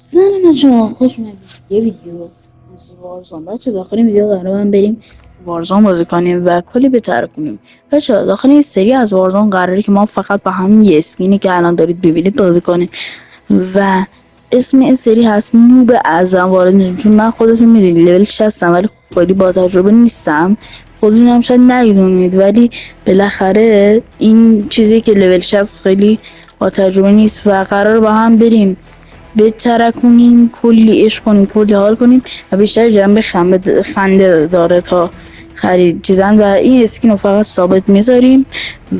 سلام بچه‌ها، خوش اومدید یه ویدیو از وارزان. بچه داخل این ویدیو قراره من بریم وارزان بازی کنیم و کلی بهتر کنیم. بچه داخل این سری از وارزان قراره که ما فقط با همین یه اسکینی که الان دارید ببینید بازی کنیم و اسم این سری هست نوب اعظم وارد میشیم. چون من خودتون میدونید لول 60 ولی خیلی با تجربه نیستم. خودتون هم شاید ندونید ولی بالاخره این چیزی که لول 60 خیلی با تجربه نیست و قرار با هم بریم بترکونیم، کلی عشق کنیم، کلی حال کنیم و بیشتر جنبه خنده داره تا خرید چیزن. و این اسکین رو فقط ثابت میذاریم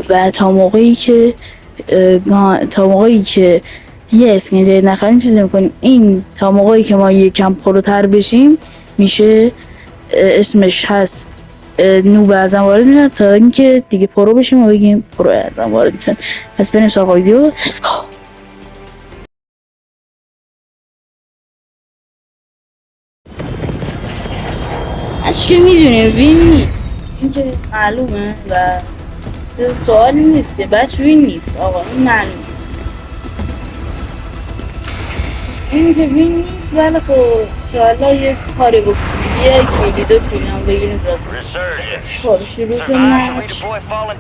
و تا موقعی که یه اسکین جدید نخریم چیزی میکنیم. این تا موقعی که ما یکم پروتر بشیم میشه اسمش هست نوب اعظم وارد میشن تا اینکه دیگه پرو بشیم و بگیم پرو اعظم وارد میشن. پس بریم سراغ ویدیو. Let's go. اش که میدونیم وین نیست، این که معلومه و سوالی نیست که بچه وین نیست. آقا این معلومه، این که وین نیست ولی خب انشاءالله یه کاری بکنیم، یه کلی دو کلی هم بگیریم راست. خب شروع شد مچ بله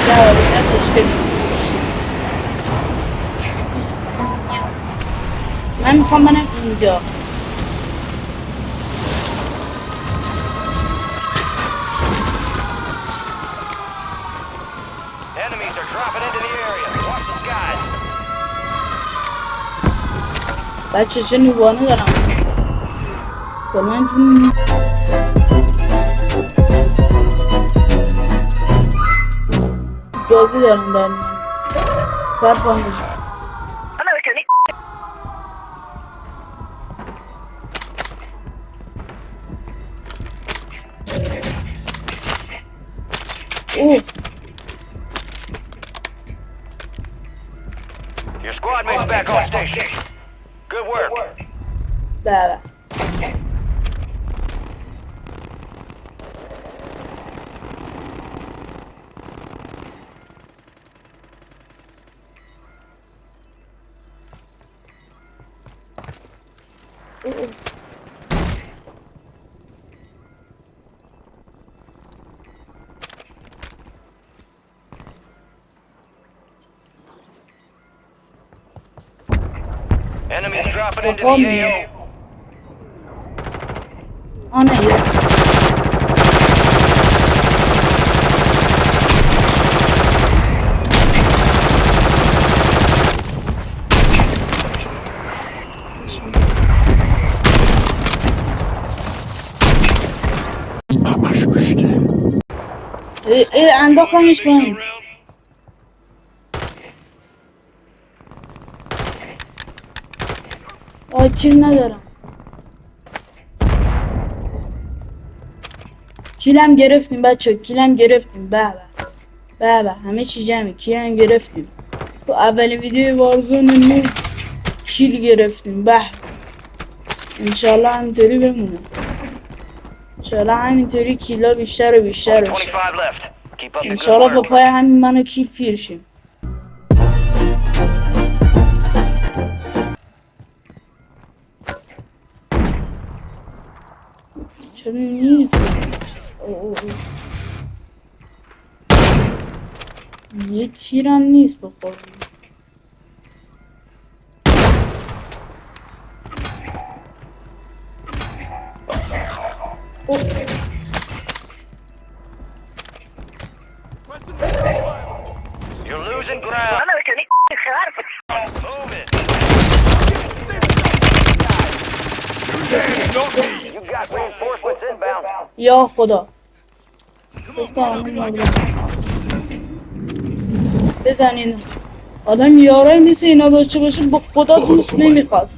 جوابی نتش کنیم. من میخوام منم اینجا. Enemies are dropping into the area. Watch the skies. بچه چه نوبانه دارم با من جون. بازی دارم در من باید فهمید. اوه Your squad mates back on station. Good work. بله Enemies dropping into the AO. آنه یه انداختمش پایین. کیل ندارم. کیلم گرفتیم بچه، کیلم گرفتیم. به همه چی جمعه. کیلم گرفتیم تو اولین ویدیو وارزون نو کیل گرفتیم. به انشالله همینطوری بمونه، انشالله همینطوری کیلا بیشتر و بیشتر Only بشه. 25 left. Keep up the good انشالله با work. پای همین منو کیل پیر شیم. چرا نیست؟ یه تیرم نیست بخورم. You're losing ground. Move it. You got reinforcements inbound. یا خدا بزنین. آدم یارایی مثل اینا داشته باشه با خدا دوست نمیخواد.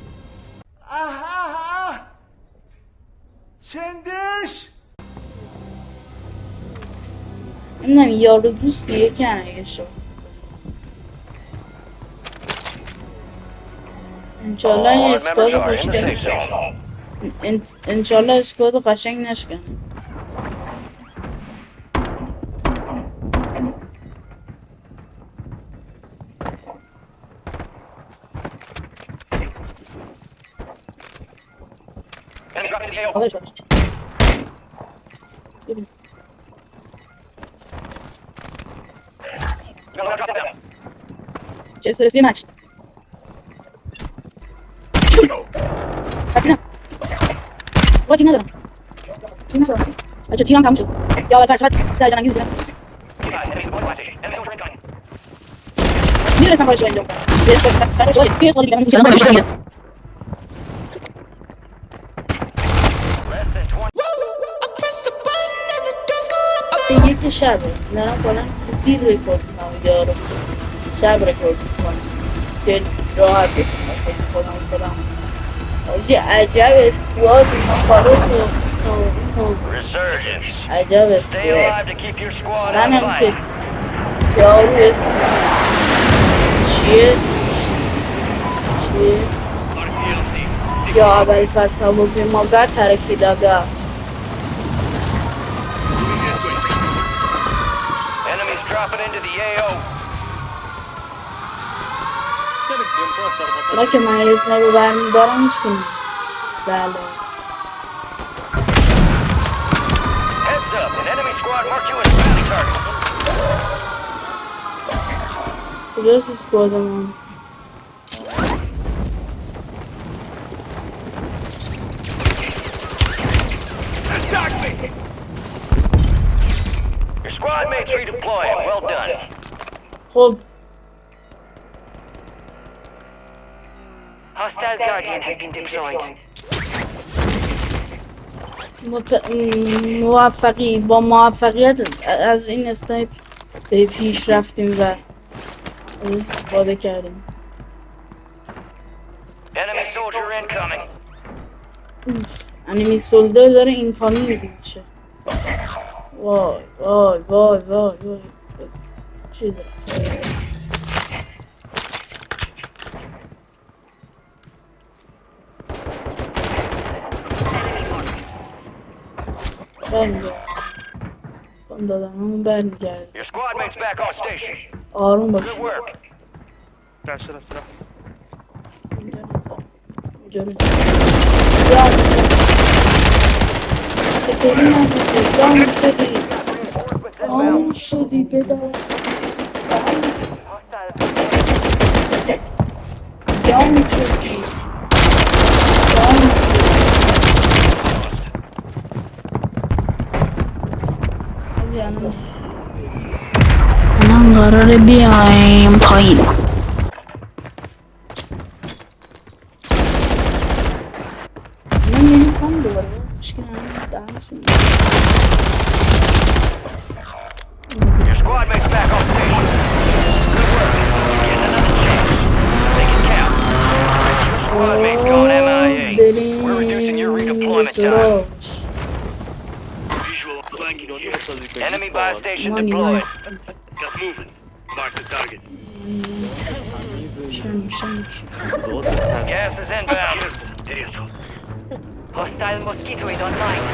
چندش نمیدونم یارو دوستیه که اگه شد. انشالله این All members اسکواد are in the خوشگل safe zone. انشالله اسکواد قشنگ نشکنه. Enemy dropping into the AO. آقایش باش ببین Gonna drop them down. چه استرسی مچ حسینم با تیم ندارم تیم ندارم بچه تیمم تموم شد یا اول فرصت سر جنگی زدیم Enemy deployed fire station. Enemy soldier incoming. میدونستم کارش رو انجام کنم سر جایی توی سوالی دیگه من چیزی نکنم Less than 20. یک شبه دارم کلا دیر ریکورد میکنم ویدیو رو شب ریکورد میکنم که راحت بکنم خودم آجی عجب اسکواد اینا کارو Resurgence. عجب Stay اسکواد alive to keep your squad من on هم که fire. یارو اسم چیه یا اول فرصه بودیم ماگر ترکی داده Enemies dropping into the AO. اونا که من یه اسنایپر برمیدارم هیچ کنیم بله Heads up. An enemy squad marked you as bounty target. کجاست اسکواد من Your squad mates redeploying. Well done. خب Hostile Guardian has been deployed. با موفقیت از این اسنایپ به پیش رفتیم و استفاده کردیم Enemy soldier incoming. انیمی سولدر داره این کامی میشه وای وای وای وای وای چیزه برمیگرد کن دادم همون برمیگرد Your squad mates back on station. آروم باش Good work. Karşı tarafta. آن شدی پدر جان شدی الان قراره بیایم پایین من نمیخوام دوباره مشکل هم دهنشون Your squad mates back on station. Good work. Getting another chance. Make it count. Your squad mates gone MIA. We're reducing your redeployment time. Visual flanking on your side. Enemy buy station Money, deployed. Just moving. Mark the target. Gas is inbound. Hostile Mosquito is online.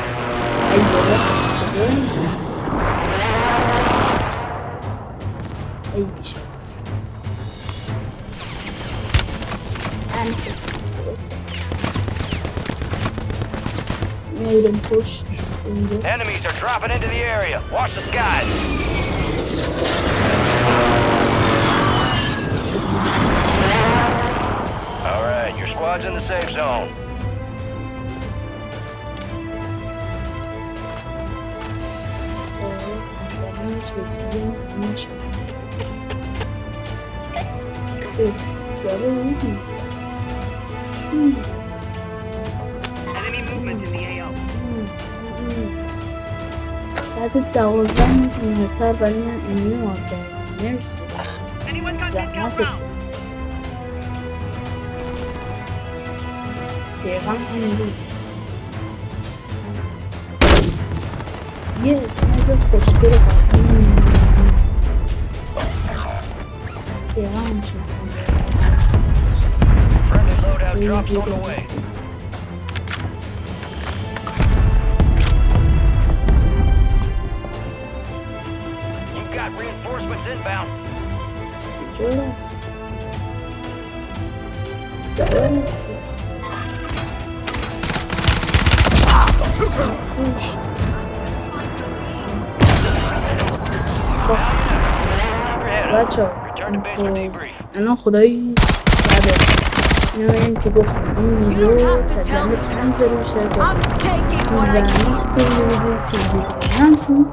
Ay bir şey. En kötü. Neydim koş. Enemies are dropping into the area. Watch the skies. All right, your squad's in the safe zone. Enemy movement in the AO. 112 متر مهمتر برای من انمی مارکر مرسی Anyone got زحمت discount round? دقیقا همین بود یه اسنایپر خوشگل قسم دقیقا همچه Friendly loadout drops on the way. You've got reinforcements inbound. چرا؟ چرا؟ بچه ها Return to base for debrief. الان خدایی بعد اینو این که گفتم این ویدیو تقریبا 5 روشه I'm taking و what I can. نیست که یه ویدیو که ویدیو نمشون